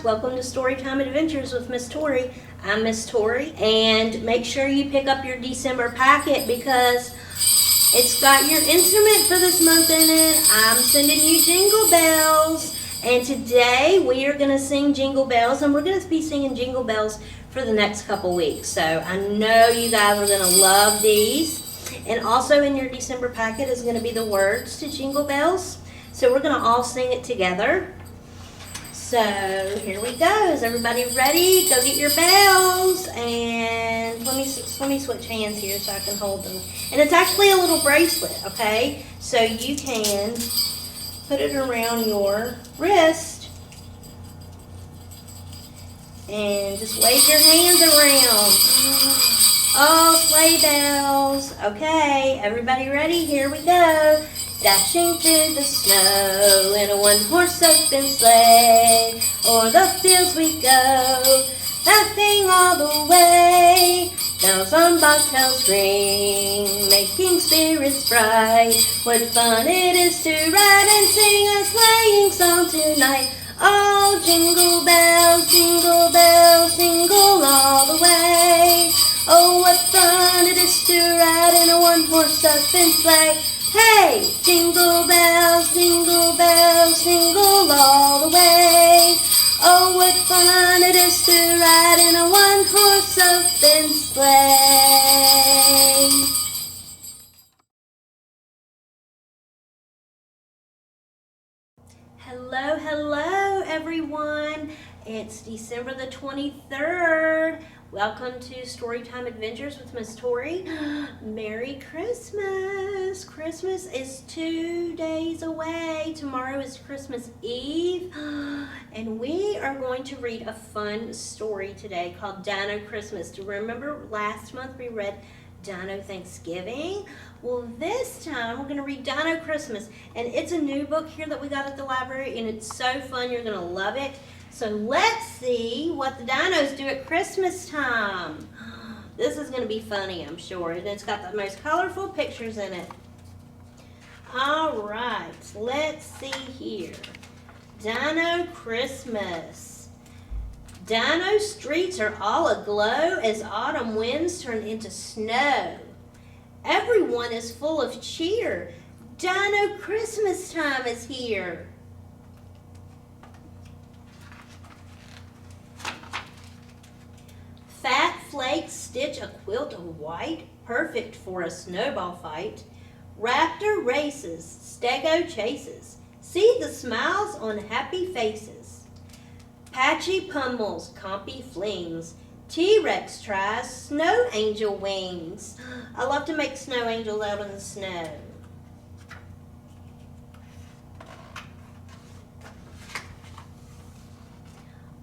welcome to Storytime Adventures with Miss Tori. I'm Miss Tori, and make sure you pick up your December packet because it's got your instrument for this month in it. I'm sending you Jingle Bells, and today we are going to sing Jingle Bells, and we're going to be singing Jingle Bells for the next couple weeks. So I know you guys are going to love these. And also in your December packet is going to be the words to Jingle Bells. So we're going to all sing it together. So here we go. Is everybody ready? Go get your bells, and let me switch hands here so I can hold them. And it's actually a little bracelet, okay? So you can put it around your wrist and just wave your hands around. Oh, sleigh bells. Okay, everybody ready? Here we go. Dashing through the snow in a one-horse open sleigh, o'er the fields we go, laughing all the way. Bells on bobtails ring, making spirits bright. What fun it is to ride and sing a sleighing song tonight. Oh, jingle bells, jingle all the way. Oh, what fun it is to ride in a one-horse open sleigh. Hey, jingle bells, jingle all the way. Oh, what fun it is to ride in a one-horse open sleigh. Hello, everyone. It's December the 23rd. Welcome to Storytime Adventures with Miss Tori. Merry Christmas. Christmas is 2 days away. Tomorrow is Christmas Eve. And we are going to read a fun story today called Dino-Christmas. Do you remember last month we read Dino Thanksgiving? Well, this time we're going to read Dino-Christmas. And it's a new book here that we got at the library, and it's so fun. You're going to love it. So let's see what the dinos do at Christmas time. This is going to be funny, I'm sure. And it's got the most colorful pictures in it. All right, let's see here. Dino-Christmas. Dino streets are all aglow as autumn winds turn into snow. Everyone is full of cheer. Dino-Christmas time is here. Fat flakes stitch a quilt of white, perfect for a snowball fight. Raptor races, stego chases. See the smiles on happy faces. Patchy pummels, compy flings. T-Rex tries snow angel wings. I love to make snow angels out in the snow.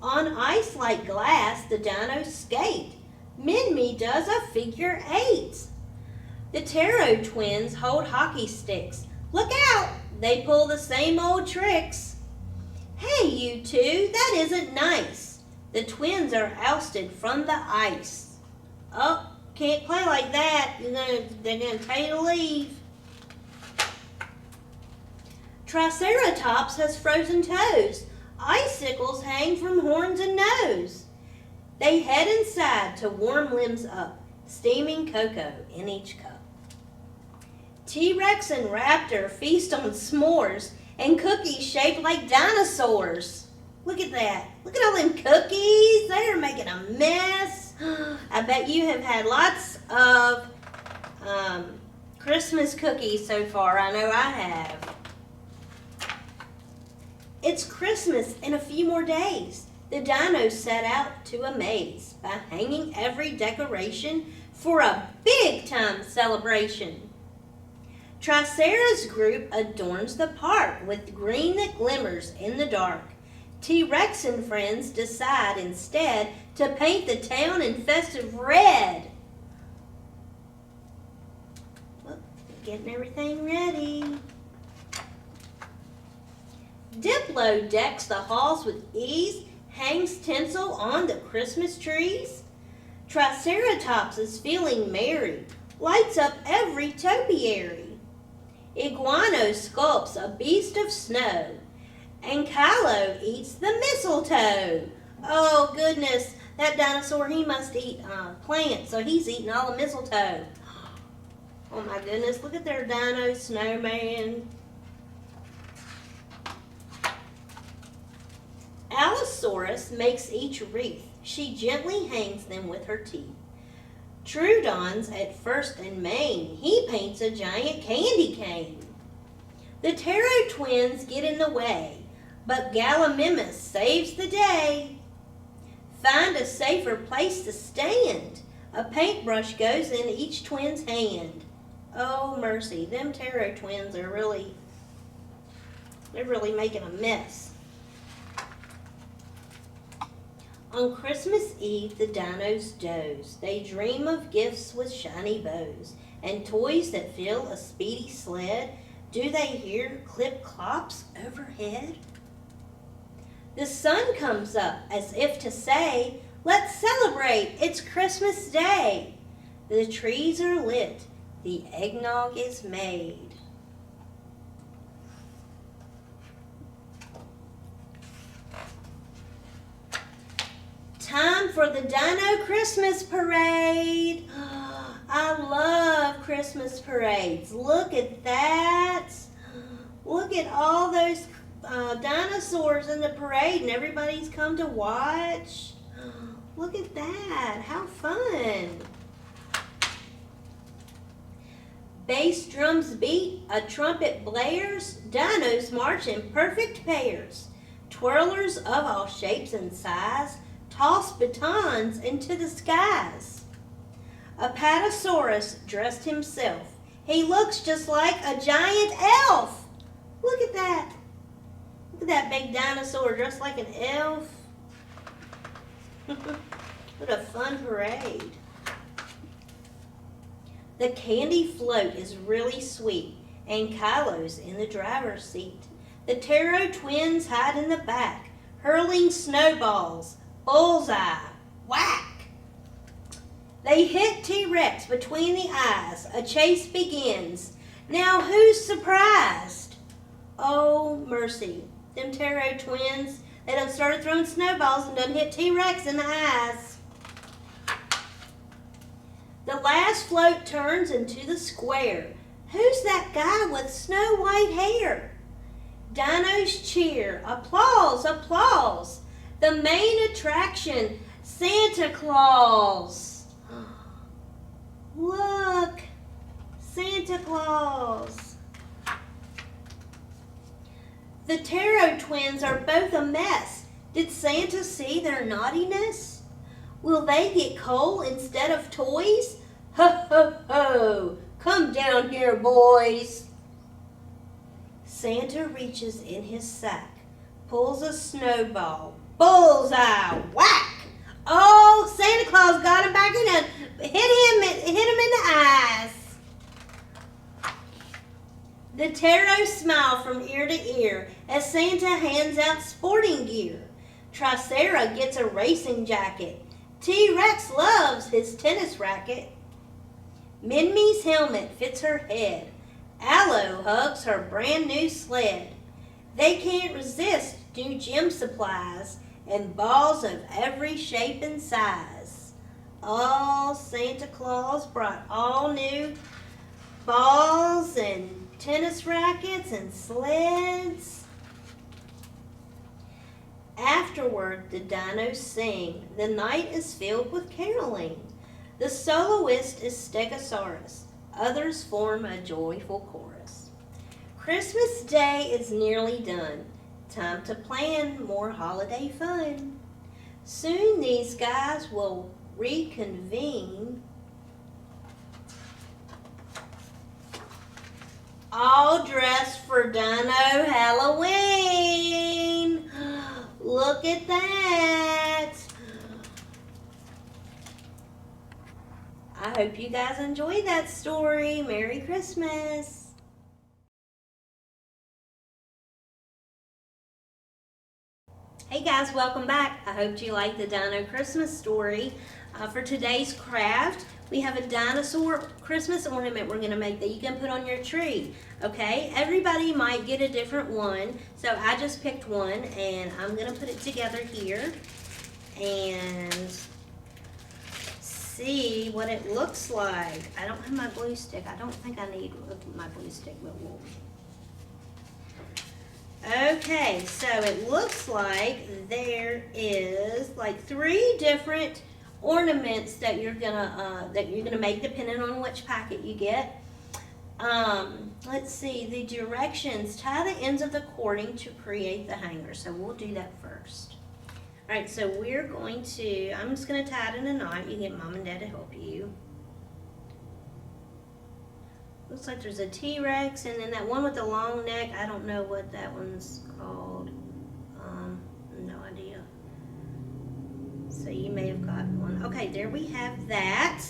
On ice like glass, the dinos skate. Minnie does a figure 8. The Taro twins hold hockey sticks. Look out! They pull the same old tricks. Hey, you two, that isn't nice. The twins are ousted from the ice. Oh, can't play like that. They're gonna tell you to leave. Triceratops has frozen toes. Icicles hang from horns and nose. They head inside to warm limbs up, steaming cocoa in each cup. T-Rex and Raptor feast on s'mores and cookies shaped like dinosaurs. Look at that. Look at all them cookies. They are making a mess. I bet you have had lots of Christmas cookies so far. I know I have. It's Christmas in a few more days. The dinos set out to amaze by hanging every decoration for a big-time celebration. Tricera's group adorns the park with green that glimmers in the dark. T-Rex and friends decide instead to paint the town in festive red. Well, getting everything ready. Diplo decks the halls with ease, hangs tinsel on the Christmas trees. Triceratops is feeling merry, lights up every topiary. Iguano sculpts a beast of snow. And Kylo eats the mistletoe. Oh goodness, that dinosaur, he must eat plants, so he's eating all the mistletoe. Oh my goodness, look at their dino snowman. Allosaurus makes each wreath. She gently hangs them with her teeth. Troodon's at first and main. He paints a giant candy cane. The Ptero twins get in the way, but Gallimimus saves the day. Find a safer place to stand. A paintbrush goes in each twin's hand. Oh mercy, them Ptero twins are they're really making a mess. On Christmas Eve, the dinos doze. They dream of gifts with shiny bows and toys that fill a speedy sled. Do they hear clip-clops overhead? The sun comes up as if to say, let's celebrate, it's Christmas Day. The trees are lit, the eggnog is made. Time for the Dino-Christmas parade. I love Christmas parades. Look at that. Look at all those dinosaurs in the parade, and everybody's come to watch. Look at that. How fun. Bass drums beat, a trumpet blares, dinos march in perfect pairs. Twirlers of all shapes and size toss batons into the skies. Apatosaurus dressed himself. He looks just like a giant elf. Look at that. Look at that big dinosaur dressed like an elf. What a fun parade. The candy float is really sweet, and Kylo's in the driver's seat. The Ptero twins hide in the back, hurling snowballs. Bullseye. Whack. They hit T-Rex between the eyes. A chase begins. Now who's surprised? Oh, mercy. Them Ptero twins, they done started throwing snowballs and done hit T-Rex in the eyes. The last float turns into the square. Who's that guy with snow white hair? Dinos cheer. Applause, applause. The main attraction, Santa Claus. Look, Santa Claus. The Ptero twins are both a mess. Did Santa see their naughtiness? Will they get coal instead of toys? Ho, ho, ho. Come down here, boys. Santa reaches in his sack, pulls a snowball. Bullseye! Whack! Oh, Santa Claus got him back in and hit him in the eyes. The Ptero smile from ear to ear as Santa hands out sporting gear. Tricera gets a racing jacket. T-Rex loves his tennis racket. Minnie's helmet fits her head. Allo hugs her brand new sled. They can't resist new gym supplies and balls of every shape and size. Oh, Santa Claus brought all new balls and tennis rackets and sleds. Afterward, the dinos sing. The night is filled with caroling. The soloist is Stegosaurus. Others form a joyful chorus. Christmas Day is nearly done. Time to plan more holiday fun. Soon these guys will reconvene, all dressed for Dino Halloween. Look at that. I hope you guys enjoyed that story. Merry Christmas. Hey guys, welcome back. I hope you liked the Dino Christmas story. for today's craft, we have a dinosaur Christmas ornament we're gonna make that you can put on your tree, okay? Everybody might get a different one, so I just picked one and I'm gonna put it together here and see what it looks like. I don't have my glue stick. I don't think I need my glue stick, but we'll. Okay, so it looks like there is like 3 different ornaments that you're gonna make depending on which packet you get. Let's see, the directions: tie the ends of the cording to create the hanger. So we'll do that first. All right, so we're going to, I'm just gonna tie it in a knot. You get Mom and Dad to help you. Looks like there's a T-Rex, and then that one with the long neck, I don't know what that one's called. No idea. So you may have got one. Okay, there we have that.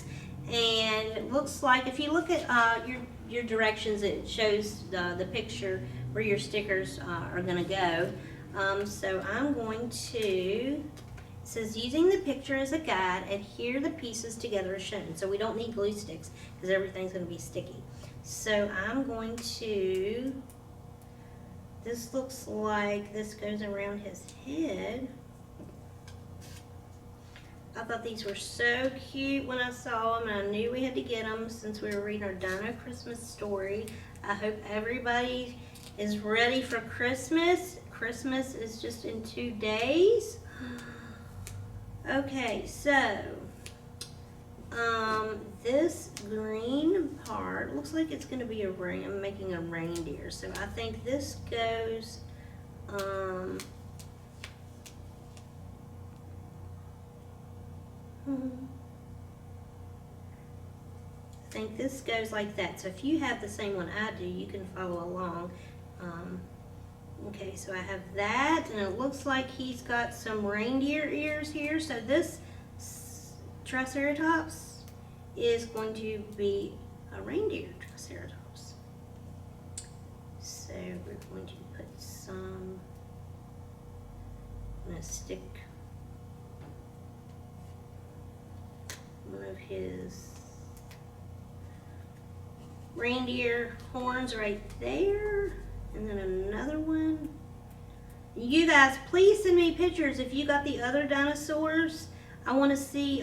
And it looks like, if you look at your directions, it shows the picture where your stickers are gonna go. So I'm going to, it says using the picture as a guide, adhere the pieces together as shown. So we don't need glue sticks because everything's gonna be sticky. So I'm going to, this looks like this goes around his head. I thought these were so cute when I saw them, and I knew we had to get them since we were reading our Dino-Christmas story. I hope everybody is ready for Christmas. Christmas is just in 2 days. Okay, so this green part looks like it's going to be I'm making a reindeer. So I think this goes I think this goes like that. So if you have the same one I do, you can follow along. Okay, so I have that, and it looks like he's got some reindeer ears here. So this Triceratops is going to be a reindeer Triceratops. So we're going to put some, I'm going to stick one of his reindeer horns right there. And then another one. You guys, please send me pictures if you got the other dinosaurs. I want to see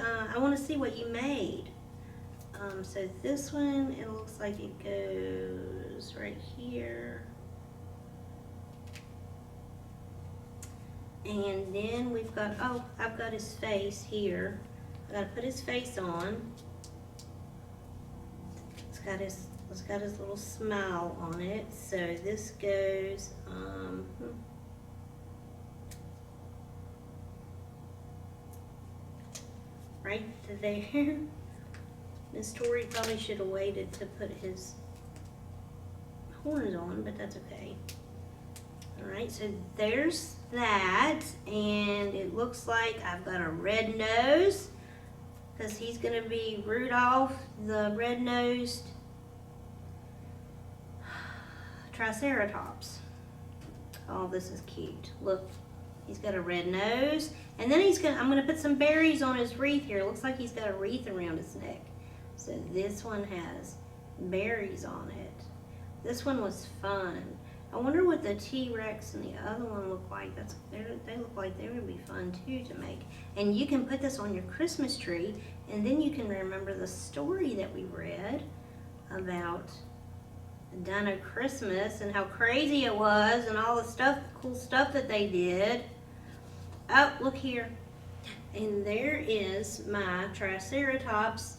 what you made. So this one, it looks like it goes right here. And then we've got, oh, I've got his face here. I gotta put his face on. It's got his little smile on it. So this goes right there. Miss Tori probably should have waited to put his horns on, but that's okay. Alright, so there's that, and it looks like I've got a red nose because he's going to be Rudolph the red-nosed Triceratops. Oh, this is cute. Look, he's got a red nose, and then I'm gonna put some berries on his wreath here. It looks like he's got a wreath around his neck. So this one has berries on it. This one was fun. I wonder what the T-Rex and the other one look like. They look like they would be fun too to make. And you can put this on your Christmas tree, and then you can remember the story that we read about Dino-Christmas and how crazy it was and all the cool stuff that they did. Oh, look here. And there is my Triceratops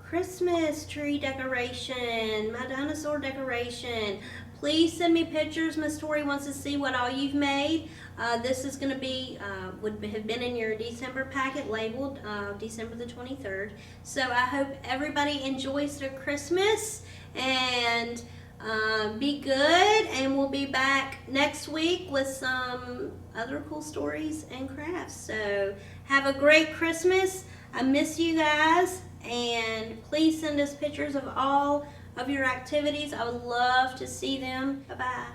Christmas tree decoration, my dinosaur decoration. Please send me pictures. Miss Tori wants to see what all you've made. This is going to be, would have been in your December packet labeled December the 23rd. So I hope everybody enjoys their Christmas and be good. And we'll be back next week with some other cool stories and crafts. So have a great Christmas. I miss you guys. And please send us pictures of all of your activities. I would love to see them. Bye-bye.